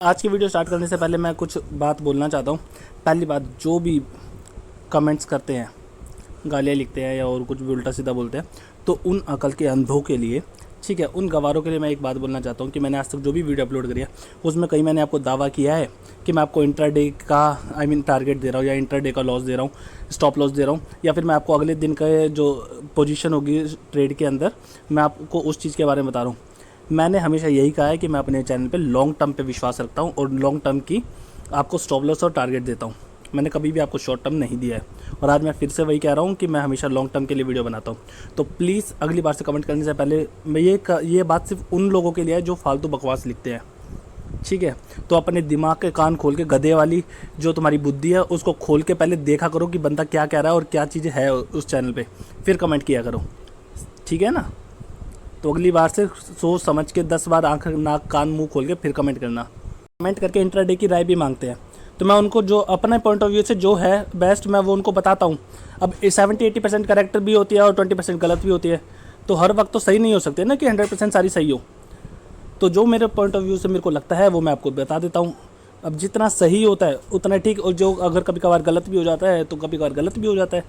आज की video start करने से पहले मैं कुछ बात बोलना चाहता हूँ। पहली बात, जो भी कमेंट्स करते हैं, गालियाँ लिखते हैं या और कुछ भी उल्टा सीधा बोलते हैं, तो उन अकल के अंधों के लिए, ठीक है, उन गवारों के लिए मैं एक बात बोलना चाहता हूँ कि मैंने आज तक जो भी वीडियो अपलोड करी है उसमें कहीं मैंने आपको दावा किया है कि मैं आपको इंट्राडे का टारगेट दे रहा हूँ या इंट्राडे का लॉस दे रहा हूँ, स्टॉप लॉस दे रहा हूँ, या फिर मैं आपको अगले दिन का जो पोजीशन होगी ट्रेड के अंदर मैं आपको उस चीज़ के बारे में बता रहा हूँ। मैंने हमेशा यही कहा है कि मैं अपने चैनल पे लॉन्ग टर्म पे विश्वास रखता हूँ और लॉन्ग टर्म की आपको स्टॉप लॉस और टारगेट देता हूँ। मैंने कभी भी आपको शॉर्ट टर्म नहीं दिया है और आज मैं फिर से वही कह रहा हूँ कि मैं हमेशा लॉन्ग टर्म के लिए वीडियो बनाता हूँ। तो प्लीज़ अगली बार से कमेंट करने से पहले मैं ये बात सिर्फ उन लोगों के लिए है जो फालतू बकवास लिखते हैं, ठीक है। तो अपने दिमाग के कान खोल के, गधे वाली जो तुम्हारी बुद्धि है उसको खोल के पहले देखा करो कि बंदा क्या कह रहा है और क्या चीज़ें है उस चैनल पर, फिर कमेंट किया करो, ठीक है ना। तो अगली बार से सोच समझ के 10 बार आंख नाक कान मुंह खोल के फिर कमेंट करना। कमेंट करके इंट्राडे की राय भी मांगते हैं, तो मैं उनको जो अपने पॉइंट ऑफ व्यू से जो है बेस्ट मैं वो उनको बताता हूँ। अब 70-80% करेक्ट भी होती है और 20% गलत भी होती है, तो हर वक्त तो सही नहीं हो सकते ना कि 100% सारी सही हो। तो जो मेरे पॉइंट ऑफ व्यू से मेरे को लगता है वो मैं आपको बता देता हूँ। अब जितना सही होता है उतना ठीक, और जो अगर कभी कभार गलत भी हो जाता है तो कभी कभार गलत भी हो जाता है,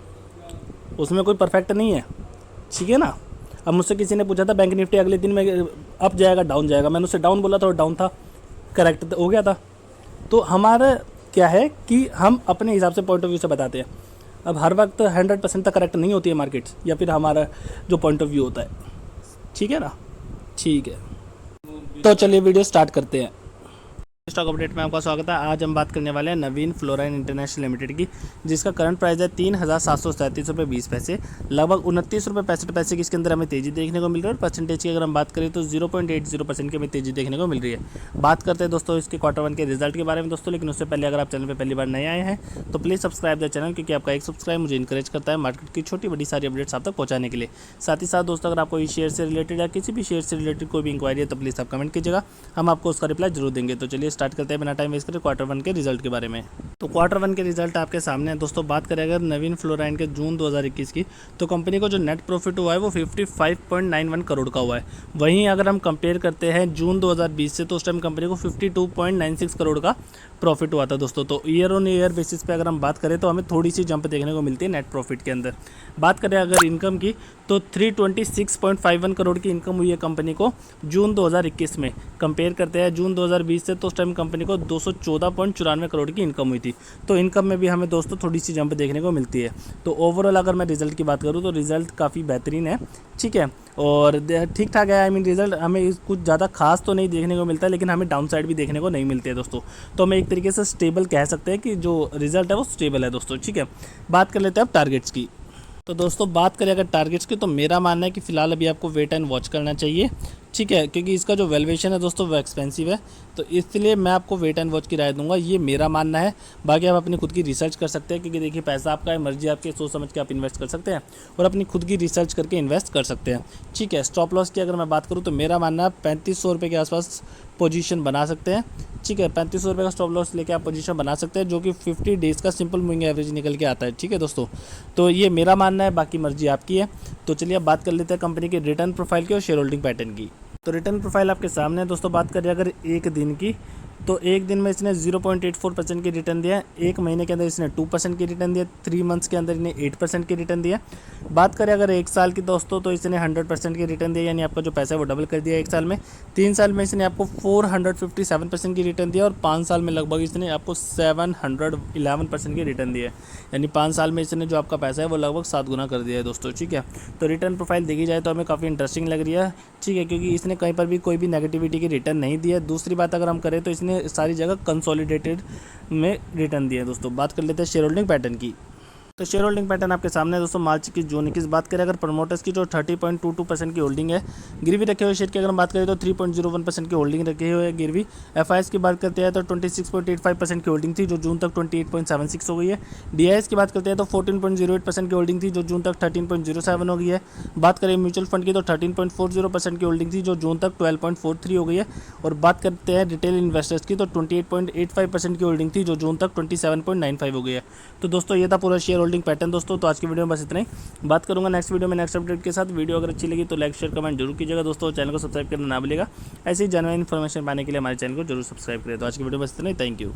उसमें कोई परफेक्ट नहीं है, ठीक है ना। अब मुझसे किसी ने पूछा था बैंक निफ्टी अगले दिन में अप जाएगा डाउन जाएगा, मैंने उससे डाउन बोला था और डाउन था, करेक्ट हो गया था। तो हमारा क्या है कि हम अपने हिसाब से पॉइंट ऑफ व्यू से बताते हैं। अब हर वक्त 100% तक करेक्ट नहीं होती है मार्केट्स, या फिर हमारा जो पॉइंट ऑफ व्यू होता है, ठीक है ना। ठीक है, तो चलिए वीडियो स्टार्ट करते हैं। स्टॉक अपडेट में आपका स्वागत है। आज हम बात करने वाले हैं नवीन फ्लोराइन इंटरनेशनल लिमिटेड की, जिसका करंट प्राइस है 3,737 रुपये 20 पैसे, लगभग 29 रुपये 65 पैसे की इसके अंदर हमें तेजी देखने को मिल रही है। और परसेंटेज की अगर हम बात करें तो 0.80% की हमें तेजी देखने को मिल रही है। बात करते हैं दोस्तों इसके Q1 के रिजल्ट के बारे में दोस्तों, लेकिन उससे पहले अगर आप चैनल पर पहली बार नए आए हैं तो प्लीज़ सब्सक्राइब द चैनल, क्योंकि आपका एक सब्सक्राइब मुझे इंकरेज करता है मार्केट की छोटी बड़ी सारी अपडेट्स आप तक पहुँचाने के लिए। साथ ही साथ दोस्तों अगर आपको इस शेयर से रिलेटेड या किसी भी शेयर से रिलेटेड कोई भी इंक्वायरी है तो प्लीज़ आप कमेंट कीजिएगा, हम आपको उसका रिप्लाई जरूर देंगे। तो चलिए स्टार्ट करते हैं बिना टाइम वेस्ट करें Q1 के रिजल्ट के बारे में। तो Q1 के रिजल्ट आपके सामने है दोस्तों। बात करें अगर नवीन फ्लोराइन के जून 2021 की, तो कंपनी को जो नेट प्रॉफिट हुआ है वो 55.91 करोड़ का हुआ है। वहीं अगर हम कंपेयर करते हैं जून 2020 से, तो उस टाइम कंपनी को 52.96 करोड़ का प्रॉफिट हुआ था दोस्तों। तो ईयर ऑन ईयर बेसिस पे अगर हम बात करें तो हमें थोड़ी सी जंप देखने को मिलती है नेट प्रॉफिट के अंदर। बात करें अगर इनकम की, तो 326.51 करोड़ की इनकम हुई है कंपनी को जून 2021 में। कंपेयर करते हैं जून 2020 से, तो उस टाइम कंपनी को 214.94 करोड़ की इनकम हुई थी। तो इनकम में भी हमें दोस्तों थोड़ी सी जंप देखने को मिलती है। तो ओवरऑल अगर मैं रिजल्ट की बात करूँ तो रिजल्ट काफ़ी बेहतरीन है, ठीक है, और ठीक ठाक है। आई मीन रिजल्ट हमें कुछ ज़्यादा खास तो नहीं देखने को मिलता है, लेकिन हमें डाउन साइड भी देखने को नहीं मिलती है दोस्तों। तो हमें एक तरीके से स्टेबल कह सकते हैं कि जो रिजल्ट है वो स्टेबल है दोस्तों, ठीक है। बात कर लेते हैं अब टारगेट्स की। तो दोस्तों बात करें अगर टारगेट्स की, तो मेरा मानना है कि फ़िलहाल अभी आपको वेट एंड वॉच करना चाहिए, ठीक है, क्योंकि इसका जो वैल्यूएशन है दोस्तों वो एक्सपेंसिव है। तो इसलिए मैं आपको वेट एंड वॉच की राय दूंगा, ये मेरा मानना है। बाकी आप अपनी खुद की रिसर्च कर सकते हैं, क्योंकि देखिए पैसा आपका है, मर्जी आपकी, सोच समझ के आप इन्वेस्ट कर सकते हैं और अपनी खुद की रिसर्च करके इन्वेस्ट कर सकते हैं, ठीक है। स्टॉप लॉस की अगर मैं बात करूँ तो मेरा मानना है 3500 रुपये के आसपास पोजीशन बना सकते हैं, ठीक है। 3500 रुपये का स्टॉप लॉस लेके आप पोजीशन बना सकते हैं, जो कि 50 डेज़ का सिंपल मूविंग एवरेज निकल के आता है, ठीक है दोस्तों। तो ये मेरा मानना है, बाकी मर्जी आपकी है। तो चलिए अब बात कर लेते हैं कंपनी के रिटर्न प्रोफाइल की और शेयर होल्डिंग पैटर्न की। तो रिटर्न प्रोफाइल आपके सामने है दोस्तों। बात करें अगर एक दिन की, तो एक दिन में इसने 0.84% की रिटर्न दिया है। एक महीने के अंदर इसने 2% की रिटर्न दिया। 3 मंथ्स के अंदर इन्हें 8% की रिटर्न दिया। बात करें अगर एक साल की दोस्तों, तो इसने 100% की रिटर्न दिया, यानी आपका जो पैसा है वो डबल कर दिया एक साल में। 3 साल में इसने आपको 457% की रिटर्न दिया और 5 साल में लगभग इसने आपको 711% की रिटर्न दिया है, यानी 5 साल में इसने जो आपका पैसा है वो लगभग 7 गुना कर दिया है दोस्तों, ठीक है। तो रिटर्न प्रोफाइल देखी जाए तो हमें काफ़ी इंटरेस्टिंग लग रही है, ठीक है, क्योंकि इसने कहीं पर भी कोई भी नेगेटिविटी की रिटर्न नहीं दिया। दूसरी बात अगर हम करें तो इसने सारी जगह कंसोलिडेटेड में रिटर्न दिया है दोस्तों। बात कर लेते हैं शेयर होल्डिंग पैटर्न की। तो शेयर होल्डिंग पैटर्न आपके सामने है दोस्तों। मार्च की जून की बात करें अगर प्रमोटर्स की जो 30.22% की होल्डिंग है, गिरवी रखे हुए शेयर की अगर हम बात करें तो 3.01% की होल्डिंग रखी हुई है गिरवी। एफआईएस की बात करते हैं तो 26.85% की होल्डिंग थी, जो जून तक 28.76 हो गई है। डीआईएस की बात करते हैं तो 14.08% की होल्डिंग थी, जो जून तक 13.07 हो गई है। बात करें म्यूचुअल फंड की तो 13.40% की होल्डिंग थी, जो जून तक 12.43 हो गई है। और बात करते हैं रिटेल इन्वेस्टर्स की तो 28.85% की होल्डिंग थी, जो जून तक 27.95 हो गई है। तो दोस्तों ये था पूरा शेयर होल्डिंग पैटर्न दोस्तों। तो आज की वीडियो में बस इतना ही, बात करूंगा नेक्स्ट वीडियो में नेक्स्ट अपडेट के साथ। वीडियो अगर अच्छी लगी तो लाइक शेयर कमेंट जरूर कीजिएगा दोस्तों। चैनल को सब्सक्राइब करना ना भूलिएगा। ऐसी जानकारी इन्फॉर्मेशन पाने के लिए हमारे चैनल को जरूर सब्सक्राइब करें। तो आज की वीडियो में बस इतना ही, थैंक यू।